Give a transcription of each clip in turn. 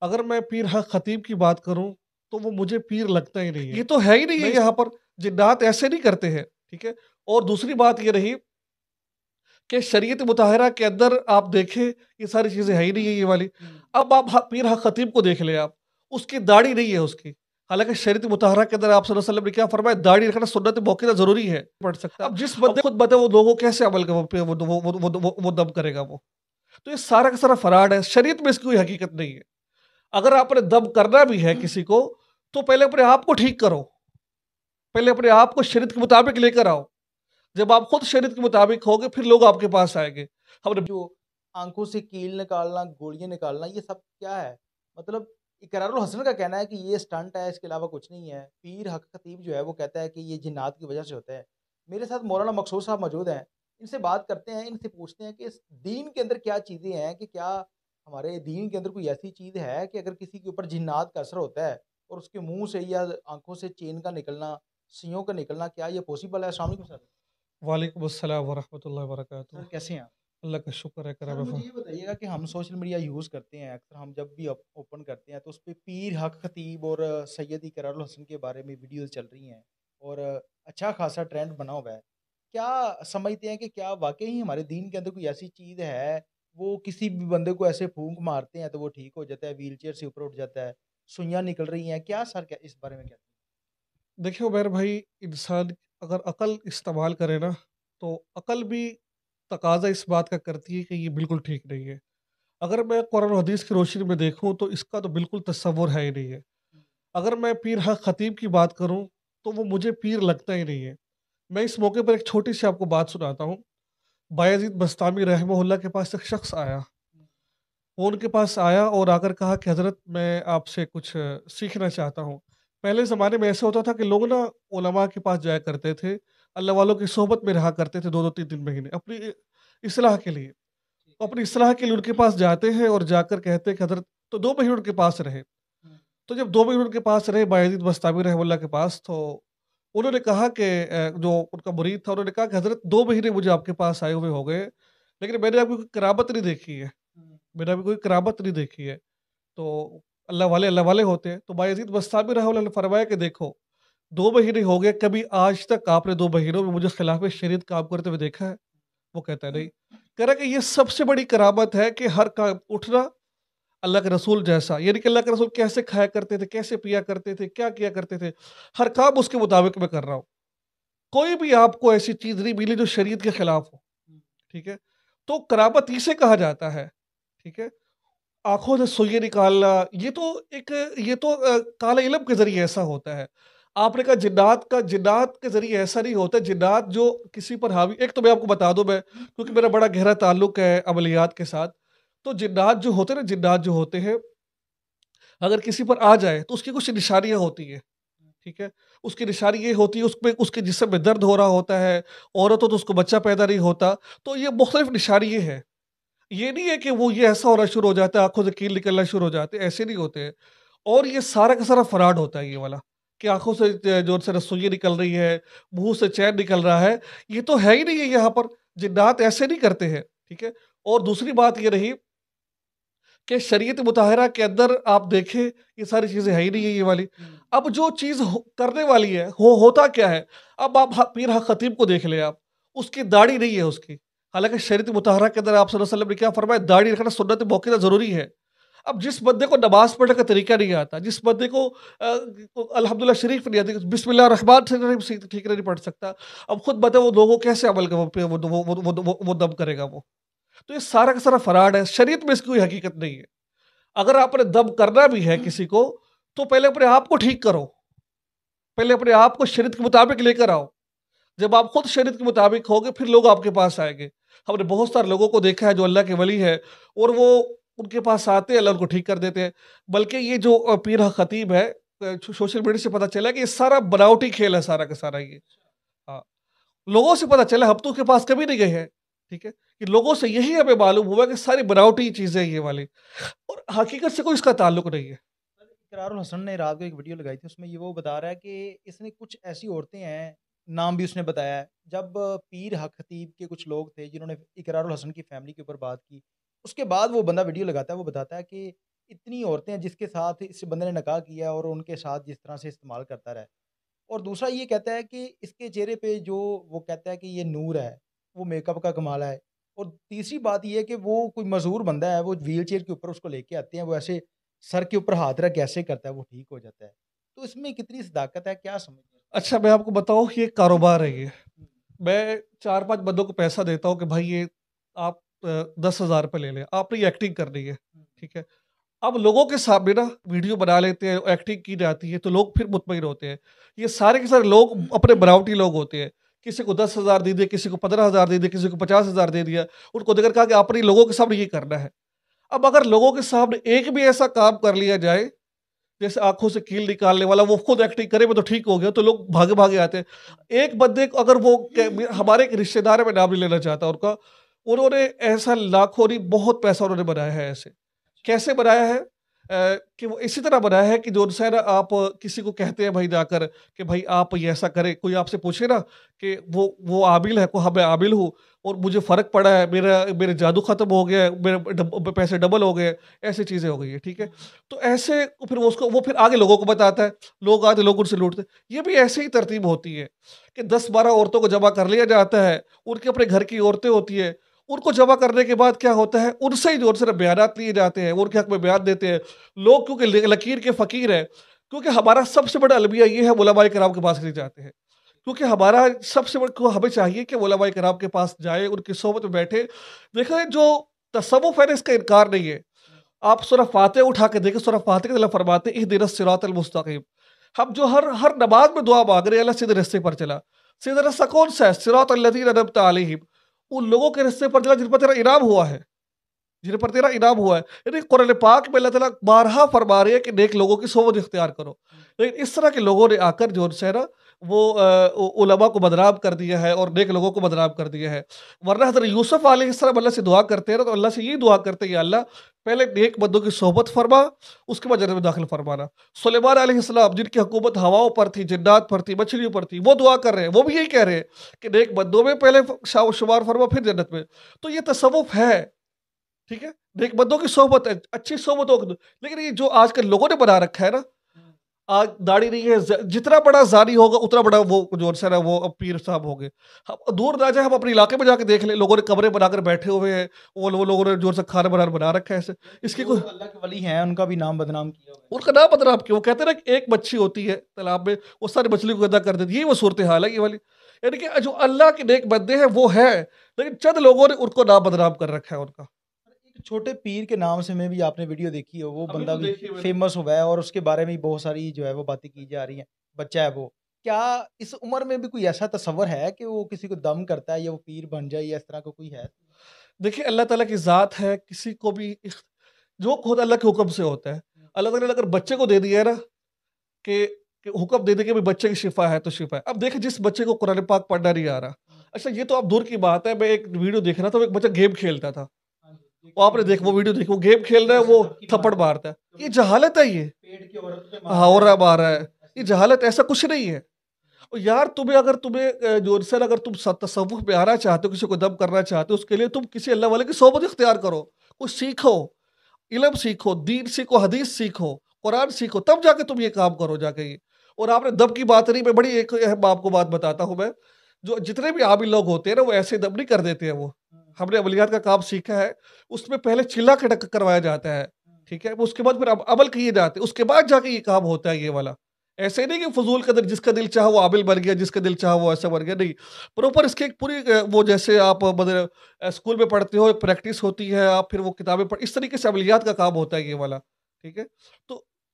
اگر میں پیر حق خطیب کی بات کروں تو وہ مجھے پیر لگتا ہی نہیں ہے. یہ تو ہے ہی نہیں ہے یہاں پر. جنات ایسے نہیں کرتے ہیں. ٹھیک ہے. اور دوسری بات یہ رہی کہ شریعت مطہرہ کے اندر آپ دیکھیں یہ ساری چیزیں ہے ہی نہیں ہے یہ والی. اب آپ پیر حق خطیب کو دیکھ لیں. آپ اس کی داڑھی نہیں ہے اس کی. حالانکہ شریعت مطہرہ کے اندر آپ صلی اللہ علیہ وسلم نے کیا فرمایا؟ داڑھی رکھنا سنت موقع ضروری ہے. پڑھ سکتا. اب جس بندے خود بتا وہ لوگوں کیسے عمل کر وہ دم کرے گا وہ. تو یہ سارا کا سارا فراڈ ہے. شریعت میں اس کی کوئی حقیقت نہیں ہے. اگر آپ نے دم کرنا بھی ہے کسی کو تو پہلے اپنے آپ کو ٹھیک کرو. پہلے اپنے آپ کو شریعت کے مطابق لے کر آؤ. جب آپ خود شریعت کے مطابق ہوگے پھر لوگ آپ کے پاس آئیں گے. ہم نے جو آنکھوں سے کیل نکالنا، گولیاں نکالنا، یہ سب کیا ہے؟ مطلب اقرار الحسن کا کہنا ہے کہ یہ سٹنٹ ہے، اس کے علاوہ کچھ نہیں ہے. پیر حق خطیب جو ہے وہ کہتا ہے کہ یہ جنات کی وجہ سے ہوتا ہے. میرے ساتھ مولانا مقصود صاحب موجود ہیں، ان سے بات کرتے ہیں، ان سے پوچھتے ہیں کہ اس دین کے اندر کیا چیزیں ہیں، کہ کیا ہمارے دین کے اندر کوئی ایسی چیز ہے کہ اگر کسی کے اوپر جنات کا اثر ہوتا ہے اور اس کے منہ سے یا آنکھوں سے چین کا نکلنا، سیوں کا نکلنا، کیا یہ پاسبل ہے؟ السلام علیکم سر. وعلیکم السلام ورحمۃ اللہ وبرکاتہ. سر کیسے ہیں آپ؟ اللہ کا شکر ہے. سر کرم مجھے یہ بتائیے گا کہ ہم سوشل میڈیا یوز کرتے ہیں اکثر، ہم جب بھی اوپن کرتے ہیں تو اس پہ پیر حق خطیب اور سید اقرار الحسن کے بارے میں ویڈیوز چل رہی ہیں اور اچھا خاصا ٹرینڈ بنا ہوا ہے. کیا سمجھتے ہیں کہ کیا واقعی ہمارے دین کے اندر کوئی ایسی چیز ہے؟ وہ کسی بھی بندے کو ایسے پھونک مارتے ہیں تو وہ ٹھیک ہو جاتا ہے، ویل چیئر سے اوپر اٹھ جاتا ہے، سوئیاں نکل رہی ہیں، کیا سر کیا اس بارے میں کہتے دیکھو میرے بھائی، انسان اگر عقل استعمال کرے نا تو عقل بھی تقاضا اس بات کا کرتی ہے کہ یہ بالکل ٹھیک نہیں ہے. اگر میں قرآن و حدیث کی روشنی میں دیکھوں تو اس کا تو بالکل تصور ہے ہی نہیں ہے. اگر میں پیر حق خطیب کی بات کروں تو وہ مجھے پیر لگتا ہی نہیں ہے. میں اس موقع پر ایک چھوٹی سی آپ کو بات سناتا ہوں. بایزید بستامی رحمہ اللہ کے پاس ایک شخص آیا. وہ ان کے پاس آیا اور آ کر کہا کہ حضرت میں آپ سے کچھ سیکھنا چاہتا ہوں. پہلے زمانے میں ایسا ہوتا تھا کہ لوگ نا علماء کے پاس جایا کرتے تھے، اللہ والوں کی صحبت میں رہا کرتے تھے 2-2 3 3 مہینے اپنی اصلاح کے لیے. اپنی اصلاح کے لیے ان کے پاس جاتے ہیں اور جا کر کہتے ہیں کہ حضرت، تو 2 مہینے ان کے پاس رہے. تو جب 2 مہینے ان کے پاس رہے بایزید بستامی رحمہ اللہ کے پاس، تو انہوں نے کہا کہ جو ان کا مرید تھا انہوں نے کہا کہ حضرت 2 مہینے مجھے آپ کے پاس آئے ہوئے ہو گئے لیکن میں نے آپ کی کوئی کرامت نہیں دیکھی ہے. میں نے ابھی کوئی کرامت نہیں دیکھی ہے. تو اللہ والے ہوتے ہیں. تو بایزید بستامی رحمہ اللہ نے فرمایا کہ دیکھو 2 مہینے ہو گئے، کبھی آج تک آپ نے 2 مہینوں میں مجھے خلاف شریعت کام کرتے ہوئے دیکھا ہے؟ وہ کہتا ہے نہیں. کہہ رہا کہ یہ سب سے بڑی کرامت ہے کہ ہر کام اٹھنا اللہ کے رسول جیسا، یعنی کہ اللہ کے رسول کیسے کھایا کرتے تھے، کیسے پیا کرتے تھے، کیا کیا کرتے تھے، ہر کام اس کے مطابق میں کر رہا ہوں. کوئی بھی آپ کو ایسی چیز نہیں ملی جو شریعت کے خلاف ہو. ٹھیک ہے. تو کرامت اسے کہا جاتا ہے. ٹھیک ہے. آنکھوں سے سوئیے نکالنا یہ تو کالے علم کے ذریعے ایسا ہوتا ہے. آپ نے کہا جنات کے ذریعے ایسا نہیں ہوتا. جنات جو کسی پر حاوی، ایک تو میں آپ کو بتا دوں، میں کیونکہ میرا بڑا گہرا تعلق ہے عملیات کے ساتھ. تو جنات جو ہوتے ہیں اگر کسی پر آ جائے تو اس کی کچھ نشانیاں ہوتی ہیں. ٹھیک ہے. اس کی نشانی یہ ہوتی ہے اس کے جسم میں درد ہو رہا ہوتا ہے، عورت ہو تو اس کو بچہ پیدا نہیں ہوتا. تو یہ مختلف نشانی ہے. یہ نہیں ہے کہ وہ یہ ایسا ہونا شروع ہو جاتا ہے، آنکھوں سے کیل نکلنا شروع ہو جاتے ہیں، ایسے نہیں ہوتے ہیں. اور یہ سارا کا سارا فراڈ ہوتا ہے یہ والا، کہ آنکھوں سے جو سے رسوئی نکل رہی ہے، منہ سے چین نکل رہا ہے. یہ تو ہے ہی نہیں ہے یہاں پر. جنات ایسے نہیں کرتے ہیں. ٹھیک ہے. اور دوسری بات یہ رہی کہ شریعت مطہرہ کے اندر آپ دیکھیں یہ ساری چیزیں ہے ہی نہیں ہے یہ والی. اب جو چیز کرنے والی ہے ہوتا کیا ہے؟ اب آپ پیر حق خطیب کو دیکھ لیں. آپ اس کی داڑھی نہیں ہے اس کی. حالانکہ شریعت مطہرہ کے اندر آپ صلی اللہ علیہ وسلم نے کیا فرمایا؟ داڑھی رکھنا سنت موقع ضروری ہے. اب جس بندے کو نماز پڑھنے کا طریقہ نہیں آتا، جس بندے کو الحمدللہ شریف نہیں آتی، بسم اللہ الرحمن سے ٹھیک نہیں پڑھ سکتا، اب خود بتا وہ لوگوں کیسے عمل کر وہ دم کرے گا وہ. تو یہ سارا کا سارا فراڈ ہے. شریعت میں اس کی کوئی حقیقت نہیں ہے. اگر آپ نے دم کرنا بھی ہے کسی کو تو پہلے اپنے آپ کو ٹھیک کرو. پہلے اپنے آپ کو شریعت کے مطابق لے کر آؤ. جب آپ خود شریعت کے مطابق ہوگے پھر لوگ آپ کے پاس آئیں گے. ہم نے بہت سارے لوگوں کو دیکھا ہے جو اللہ کے ولی ہے اور وہ ان کے پاس آتے ہیں، اللہ ان کو ٹھیک کر دیتے ہیں. بلکہ یہ جو پیر خطیب ہے، سوشل میڈیا سے پتہ چلا کہ یہ سارا بناوٹی کھیل ہے سارا کا سارا. یہ ہاں، لوگوں سے پتہ چلا، ہم تو کے پاس کبھی نہیں گئے ہیں. ٹھیک ہے. کہ لوگوں سے یہی ہمیں معلوم ہوا کہ ساری بناوٹی چیزیں یہ والی، اور حقیقت سے کوئی اس کا تعلق نہیں ہے. اقرار الحسن نے رات کو ایک ویڈیو لگائی تھی، اس میں یہ وہ بتا رہا ہے کہ اس نے کچھ ایسی عورتیں ہیں، نام بھی اس نے بتایا ہے، جب پیر حق خطیب کے کچھ لوگ تھے جنہوں نے اقرار الحسن کی فیملی کے اوپر بات کی، اس کے بعد وہ بندہ ویڈیو لگاتا ہے، وہ بتاتا ہے کہ اتنی عورتیں ہیں جس کے ساتھ اس بندے نے نکاح کیا اور ان کے ساتھ جس طرح سے استعمال کرتا رہا، اور دوسرا یہ کہتا ہے کہ اس کے چہرے پہ جو وہ کہتا ہے کہ یہ نور ہے، وہ میک اپ کا کمال ہے، اور تیسری بات یہ ہے کہ وہ کوئی معذور بندہ ہے، وہ ویل چیئر کے اوپر اس کو لے کے آتے ہیں، وہ ایسے سر کے اوپر ہاتھ رکھ کے ایسے کرتا ہے، وہ ٹھیک ہو جاتا ہے۔ تو اس میں کتنی صداقت ہے، کیا سمجھتے ہیں؟ اچھا میں آپ کو بتاؤں یہ کاروبار ہے یہ، ہوں، میں 4-5 بندوں کو پیسہ دیتا ہوں کہ بھائی یہ آپ 10,000 روپے لے لیں، آپ نے یہ ایکٹنگ کرنی ہے، ہوں، ٹھیک ہے؟ اب لوگوں کے سامنے نا ویڈیو بنا لیتے ہیں، ایکٹنگ کی جاتی ہے تو لوگ پھر مطمئن ہوتے ہیں۔ یہ سارے کے سارے لوگ اپنے بناوٹی لوگ ہوتے ہیں، کسی کو 10,000 دے دیا، کسی کو 15,000 دے دیا، کسی کو 50,000 دے دیا، ان کو دیکھ کر کہا کہ آپ نے لوگوں کے سامنے یہ کرنا ہے۔ اب اگر لوگوں کے سامنے ایک بھی ایسا کام کر لیا جائے جیسے آنکھوں سے کیل نکالنے والا، وہ خود ایکٹنگ کرے وہ تو ٹھیک ہو گیا، تو لوگ بھاگے بھاگے آتے ہیں۔ ایک بندے کو اگر وہ ہمارے ایک رشتے دار ہے، میں نام نہیں لینا چاہتا ان کا، انہوں نے ایسا لاکھوں نہیں بہت پیسہ انہوں نے بنایا ہے ایسے۔ کیسے بنایا ہے؟ کہ وہ اسی طرح بنایا ہے کہ جو ان سے نا آپ کسی کو کہتے ہیں بھائی جا کر کہ بھائی آپ یہ ایسا کریں، کوئی آپ سے پوچھے نا کہ وہ عامل ہے، ہاں میں عامل ہوں اور مجھے فرق پڑا ہے، میرے جادو ختم ہو گیا ہے، میرے پیسے ڈبل ہو گئے، ایسی چیزیں ہو گئی ہیں، ٹھیک ہے؟ تو ایسے پھر وہ پھر آگے لوگوں کو بتاتا ہے، لوگ آتے لوگ ان سے لوٹتے ہیں۔ یہ بھی ایسے ہی ترتیب ہوتی ہے کہ 10-12 عورتوں کو جمع کر لیا جاتا ہے، ان کے اپنے گھر کی عورتیں ہوتی ہیں، ان کو جمع کرنے کے بعد کیا ہوتا ہے، ان سے ہی جو صرف بیانات لیے جاتے ہیں، ان کے حق میں بیان دیتے ہیں لوگ، کیونکہ لکیر کے فقیر ہیں، کیونکہ ہمارا سب سے بڑا المیہ یہ ہے علماء کرام کے پاس نہیں جاتے ہیں، کیونکہ ہمارا سب سے بڑا ہمیں چاہیے کہ علماء کرام کے پاس جائے، ان کی صحبت میں بیٹھے۔ دیکھیں جو تصوف ہے نا، اس کا انکار نہیں ہے۔ آپ سورہ فاتحہ اٹھا کے دیکھیں، سورہ فاتحہ کے اللہ فرماتے ہیں اہدنا الصراط المستقیم۔ ہم جو ہر نماز میں دعا مانگ رہے ہیں، اللہ سیدھے رستے پر چلا۔ سیدھا رستہ کون سا ہے؟ صراط الذین انعمت علیہم، ان لوگوں کے رستے پر چلا جن پر تیرا انعام ہوا ہے، جن پر تیرا انعام ہوا ہے۔ یعنی قرآن پاک میں اللہ تعالیٰ بارہا فرما رہے ہیں کہ نیک لوگوں کی صحبت اختیار کرو، لیکن اس طرح کے لوگوں نے آ کر جو ان سے نا وہ علماء کو بدنام کر دیا ہے اور نیک لوگوں کو بدنام کر دیا ہے۔ ورنہ حضرت یوسف علیہ السلام اللہ سے دعا کرتے ہیں نا، تو اللہ سے یہ دعا کرتے ہیں، یا اللہ پہلے نیک بندوں کی صحبت فرما، اس کے بعد جنت میں داخل فرمانا۔ سلیمان علیہ السلام جن کی حکومت ہواؤں پر تھی، جنات پر تھی، مچھلیوں پر تھی، وہ دعا کر رہے ہیں، وہ بھی یہی کہہ رہے ہیں کہ نیک بندوں میں پہلے شمار فرما پھر جنت میں۔ تو یہ تصوف ہے، ٹھیک ہے؟ نیک بندوں کی صحبت ہے، اچھی صحبت ہو، لیکن یہ جو آج کل لوگوں نے بنا رکھا ہے نا، آج داڑھی نہیں ہے، جتنا بڑا زانی ہوگا اتنا بڑا وہ جو ہے نا وہ پیر صاحب ہوں گے۔ ہم دور نہ جائیں، ہم اپنے علاقے میں جا کے دیکھ لیں، لوگوں نے کمرے بنا کر بیٹھے ہوئے ہیں، وہ لوگوں نے جو کھانا بنا رکھا ہے ایسے، اس کی جو کوئی اللہ کے ولی ہیں ان کا بھی نام بدنام کیا ہوا ہے۔ ان کا نام بدنام کیوں؟ وہ کہتے ہیں نا کہ ایک مچھلی ہوتی ہے تالاب میں، وہ ساری مچھلی کو گندا کر دیتی ہے، یہی وہ صورتحال ہے یہ والی۔ یعنی کہ جو اللہ کے نیک بندے ہیں وہ ہے، لیکن چند لوگوں نے ان کو نام بدنام کر رکھا ہے ان کا۔ ایک چھوٹے پیر کے نام سے میں بھی آپ نے ویڈیو دیکھی ہو، وہ ابھی بندہ تو بھی دیکھیے میں نے، فیمس ہوا ہے اور اس کے بارے میں بہت ساری جو ہے وہ باتیں کی جا رہی ہیں، بچہ ہے وہ۔ کیا اس عمر میں بھی کوئی ایسا تصور ہے کہ وہ کسی کو دم کرتا ہے یا وہ پیر بن جائے یا اس طرح کا کوئی ہے؟ دیکھیے اللہ تعالیٰ کی ذات ہے، کسی کو بھی جو خود اللہ کے حکم سے ہوتا ہے۔ اللہ تعالیٰ نے اگر بچے کو دے دیا ہے نا کہ حکم دے دے کہ بچے کی شفا ہے تو شفا ہے۔ اب دیکھیں جس بچے کو قرآن پاک پڑھنا نہیں آ رہا، اچھا یہ تو اب دور کی بات ہے، میں ایک ویڈیو دیکھ رہا تھا، وہ ایک بچہ گیم کھیلتا تھا، ہاں جی، وہ دیکھی آپ ہے نے میں نے دیکھ وہ ویڈیو ویڈیو، دیکھی، وہ گیم کھیل رہا ہے، جیسے وہ دھمکی تھپڑ مار مارتا رہا ہے۔ یہ ہے، جہالت ہے یہ، پیٹ کی عورت پہ ہاں مار اور رہا ہے، مار رہا ہے، یہ ایسی جہالت، ایسا کچھ نہیں ہے۔ اور یار تمہیں اگر تمہیں جو انسان اگر تم تصوف میں آنا چاہتے ہو، کسی کو دم کرنا چاہتے ہو، اس کے لیے تم کسی اللہ والے کی صحبت اختیار کرو، کچھ سیکھو، علم سیکھو، دین سیکھو، حدیث سیکھو، قرآن سیکھو، تب جا کے تم یہ کام کرو جا کے یہ۔ اور آپ نے دم کی بات نہیں، میں بڑی ایک اہم آپ کو بات بتاتا ہوں میں، جو جتنے بھی عامل لوگ ہوتے ہیں نا وہ ایسے دم نہیں کر دیتے ہیں وہ، ہم نے عملیات کا کام سیکھا ہے، اس میں پہلے چلا کے کروایا جاتا ہے، ٹھیک ہے؟ اس کے بعد پھر عمل کیے جاتے ہیں، اس کے بعد جا کے یہ کام ہوتا ہے یہ والا۔ ایسے نہیں کہ فضول کا دل، جس کا دل چاہا وہ عامل بن گیا، جس کا دل چاہا وہ ایسا بن گیا، نہیں، پروپر اس کی ایک پوری وہ جیسے آپ مطلب اسکول میں پڑھتے ہو، ایک پریکٹس ہوتی ہے، آپ پھر وہ کتابیں پڑھ، اس طریقے سے عملیات کا کام ہوتا ہے یہ والا، ٹھیک ہے؟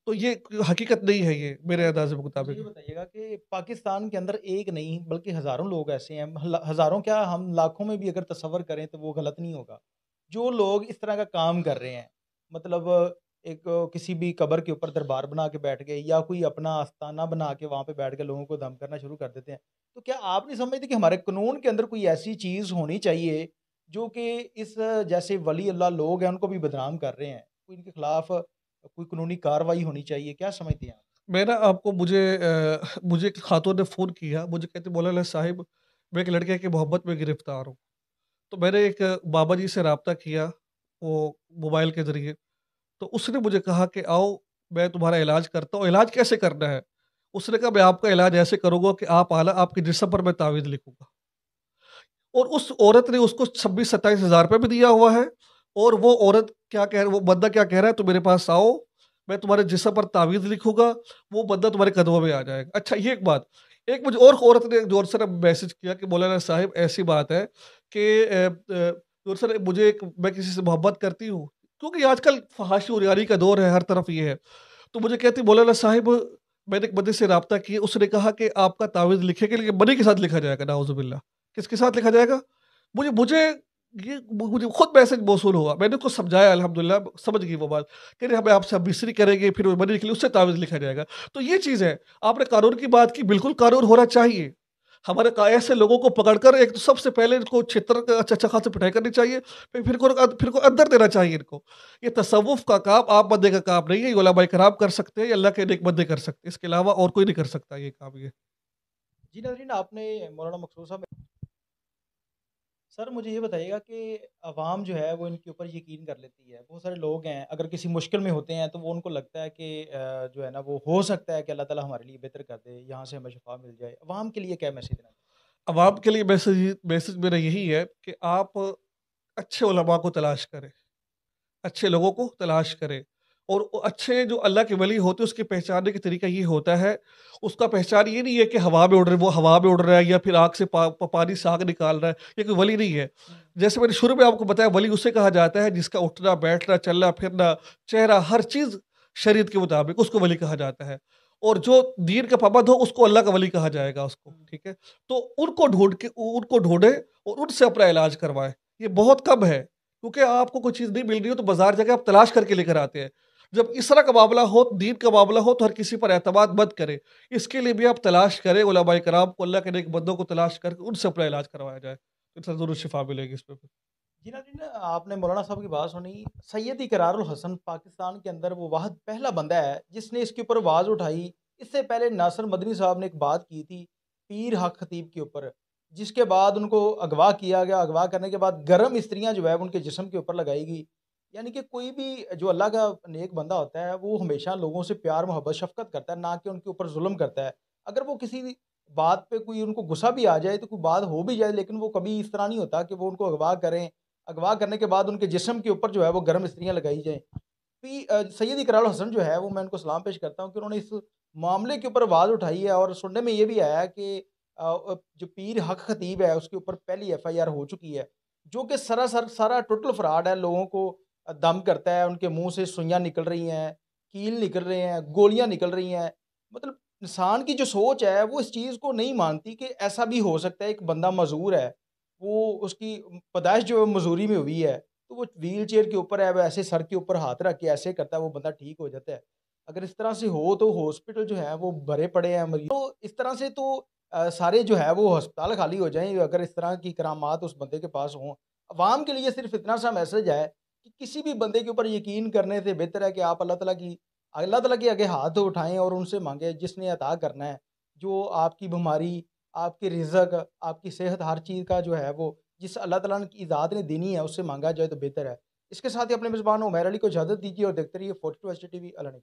تو یہ حقیقت نہیں ہے یہ میرے انداز کے مجھے مطابق۔ یہ بتائیے گا کہ پاکستان کے اندر ایک نہیں بلکہ ہزاروں لوگ ایسے ہیں، ہزاروں کیا ہم لاکھوں میں بھی اگر تصور کریں تو وہ غلط نہیں ہوگا، جو لوگ اس طرح کا کام کر رہے ہیں، مطلب ایک کسی بھی قبر کے اوپر دربار بنا کے بیٹھ گئے یا کوئی اپنا آستانہ بنا کے وہاں پہ بیٹھ کے لوگوں کو دم کرنا شروع کر دیتے ہیں، تو کیا آپ نہیں سمجھتے کہ ہمارے قانون کے اندر کوئی ایسی چیز ہونی چاہیے جو کہ اس جیسے ولی اللہ لوگ ہیں ان کو بھی بدنام کر رہے ہیں، کوئی ان کے خلاف کوئی قانونی کارروائی ہونی چاہیے، کیا سمجھتے ہیں آپ؟ میں نا آپ کو مجھے ایک خاتون نے فون کیا، مجھے کہتے مولانا صاحب میں ایک لڑکے کی محبت میں گرفتار ہوں، تو میں نے ایک بابا جی سے رابطہ کیا وہ موبائل کے ذریعے، تو اس نے مجھے کہا کہ آؤ میں تمہارا علاج کرتا ہوں، علاج کیسے کرنا ہے؟ اس نے کہا میں آپ کا علاج ایسے کروں گا کہ آپ کے جسم پر میں تعویذ لکھوں گا، اور اس عورت نے اس کو 26-27 ہزار بھی دیا ہوا ہے، اور وہ عورت کیا کہہ وہ بندہ کیا کہہ رہا ہے، تم میرے پاس آؤ، میں تمہارے جسم پر تعویذ لکھوں گا، وہ بندہ تمہارے قدموں میں آ جائے گا۔ اچھا یہ ایک بات، ایک مجھے اور عورت نے زور سے میسج کیا کہ مولانا صاحب ایسی بات ہے کہ زور سے میں کسی سے محبت کرتی ہوں، کیونکہ آج کل فحاشی اور عریانی کا دور ہے، ہر طرف یہ ہے، تو مجھے کہتی مولانا صاحب میں نے ایک بندے سے رابطہ کیا، اس نے کہا کہ آپ کا تعویذ لکھے گا لیکن منی کے ساتھ لکھا جائے گا، نعوذ باللہ۔ کس کے ساتھ لکھا جائے گا؟ مجھے مجھے خود میسج موصول ہوا، میں نے اس کو سمجھایا، الحمدللہ سمجھ گئی وہ بات کہ نہیں ہمیں آپ سے مصری کریں گے، پھر وہ منی کے لیے اس سے تعویذ لکھا جائے گا۔ تو یہ چیز ہے، آپ نے قانون کی بات کی، بالکل قانون ہونا چاہیے۔ ہمارے ایسے لوگوں کو پکڑ کر ایک تو سب سے پہلے ان کو چھتر اچھا خاصی پٹائی کرنی چاہیے، پھر کو اندر دینا چاہیے ان کو۔ یہ تصوف کا کام آپ بندے کا کام نہیں ہے، یہ علماء کرام کر سکتے ہیں، یہ اللہ کے نیک بندے کر سکتے ہیں، اس کے علاوہ اور کوئی نہیں کر سکتا یہ کام یہ۔ جی ناظرین، آپ نے مولانا مقصود صاحب، سر مجھے یہ بتائیے گا کہ عوام جو ہے وہ ان کے اوپر یقین کر لیتی ہے، بہت سارے لوگ ہیں اگر کسی مشکل میں ہوتے ہیں تو وہ ان کو لگتا ہے کہ جو ہے نا وہ ہو سکتا ہے کہ اللہ تعالیٰ ہمارے لیے بہتر کر دے، یہاں سے ہمیں شفا مل جائے، عوام کے لیے کیا میسیج دینا چاہتے عوام کے لیے میسج میرا یہی ہے کہ آپ اچھے علماء کو تلاش کریں، اچھے لوگوں کو تلاش کریں، اور اچھے جو اللہ کے ولی ہوتے ہیں اس کے پہچاننے کا طریقہ یہ ہوتا ہے، اس کا پہچان یہ نہیں ہے کہ ہوا میں اڑ رہے وہ ہوا میں اڑ رہا ہے یا پھر آگ سے پانی سے آگ نکال رہا ہے، یہ کوئی ولی نہیں ہے۔ ہیں؟ جیسے میں نے شروع میں آپ کو بتایا ولی اسے کہا جاتا ہے جس کا اٹھنا بیٹھنا چلنا پھرنا چہرہ ہر چیز شریعت کے مطابق، اس کو ولی کہا جاتا ہے، اور جو دین کا پابند ہو اس کو اللہ کا ولی کہا جائے گا اس کو، ٹھیک ہے؟ تو ان کو ڈھونڈے اور ان سے اپنا علاج کروائے، یہ بہت کم ہے، کیونکہ آپ کو کوئی چیز نہیں مل رہی ہو تو بازار جا کے آپ تلاش کر کے لے کر آتے ہیں۔ جب اس طرح کا معاملہ ہو، دین کا معاملہ ہو تو ہر کسی پر اعتماد مت کرے، اس کے لیے بھی آپ تلاش کریں، علماء کرام کو، اللہ کے نیک بندوں کو تلاش کر کے ان سے اپنا علاج کروایا جائے، ان سے ضرور شفا ملے گی اس پہ۔ جی ناظرین، آپ نے مولانا صاحب کی بات سنی، سید اقرار الحسن پاکستان کے اندر وہ واحد پہلا بندہ ہے جس نے اس کے اوپر آواز اٹھائی۔ اس سے پہلے ناصر مدنی صاحب نے ایک بات کی تھی پیر حق خطیب کے اوپر، جس کے بعد ان کو اغوا کیا گیا، اغوا کرنے کے بعد گرم استریاں جو ہے ان کے جسم کے اوپر لگائی گئی۔ یعنی کہ کوئی بھی جو اللہ کا نیک بندہ ہوتا ہے وہ ہمیشہ لوگوں سے پیار محبت شفقت کرتا ہے، نہ کہ ان کے اوپر ظلم کرتا ہے۔ اگر وہ کسی بات پہ کوئی ان کو غصہ بھی آ جائے تو کوئی بات ہو بھی جائے، لیکن وہ کبھی اس طرح نہیں ہوتا کہ وہ ان کو اغوا کریں، اغوا کرنے کے بعد ان کے جسم کے اوپر جو ہے وہ گرم استریاں لگائی جائیں۔ سید اقرار الحسن جو ہے وہ میں ان کو سلام پیش کرتا ہوں کہ انہوں نے اس معاملے کے اوپر آواز اٹھائی ہے، اور سننے میں یہ بھی آیا ہے کہ جو پیر حق خطیب ہے اس کے اوپر پہلی ایف آئی آر ہو چکی ہے، جو کہ سراسر سارا ٹوٹل فراڈ ہے، لوگوں کو دم کرتا ہے، ان کے منہ سے سوئیاں نکل رہی ہیں، کیل نکل رہے ہیں، گولیاں نکل رہی ہیں۔ مطلب انسان کی جو سوچ ہے وہ اس چیز کو نہیں مانتی کہ ایسا بھی ہو سکتا ہے، ایک بندہ معذور ہے، وہ اس کی پیدائش جو ہے مزوری میں ہوئی ہے، تو وہ ویل چیئر کے اوپر ہے، وہ ایسے سر کے اوپر ہاتھ رکھ کے ایسے کرتا ہے، وہ بندہ ٹھیک ہو جاتا ہے۔ اگر اس طرح سے ہو تو ہاسپٹل جو ہے وہ بھرے پڑے ہیں مریض، تو اس طرح سے تو سارے جو ہے وہ ہسپتال خالی ہو جائیں اگر اس طرح کی کرامات اس بندے کے پاس ہوں۔ عوام کے لیے صرف اتنا سا میسج ہے کہ کسی بھی بندے کے اوپر یقین کرنے سے بہتر ہے کہ آپ اللہ تعالیٰ کے آگے ہاتھ اٹھائیں اور ان سے مانگیں جس نے عطا کرنا ہے، جو آپ کی بیماری، آپ کے رزق، آپ کی صحت، ہر چیز کا جو ہے وہ جس اللہ تعالیٰ کی ذات نے دینی ہے اس سے مانگا جائے تو بہتر ہے۔ اس کے ساتھ ہی اپنے میزبان عمیر علی کو اجازت دیجیے اور دیکھتے رہیے 42 ایچ ٹی وی۔ اللہ نے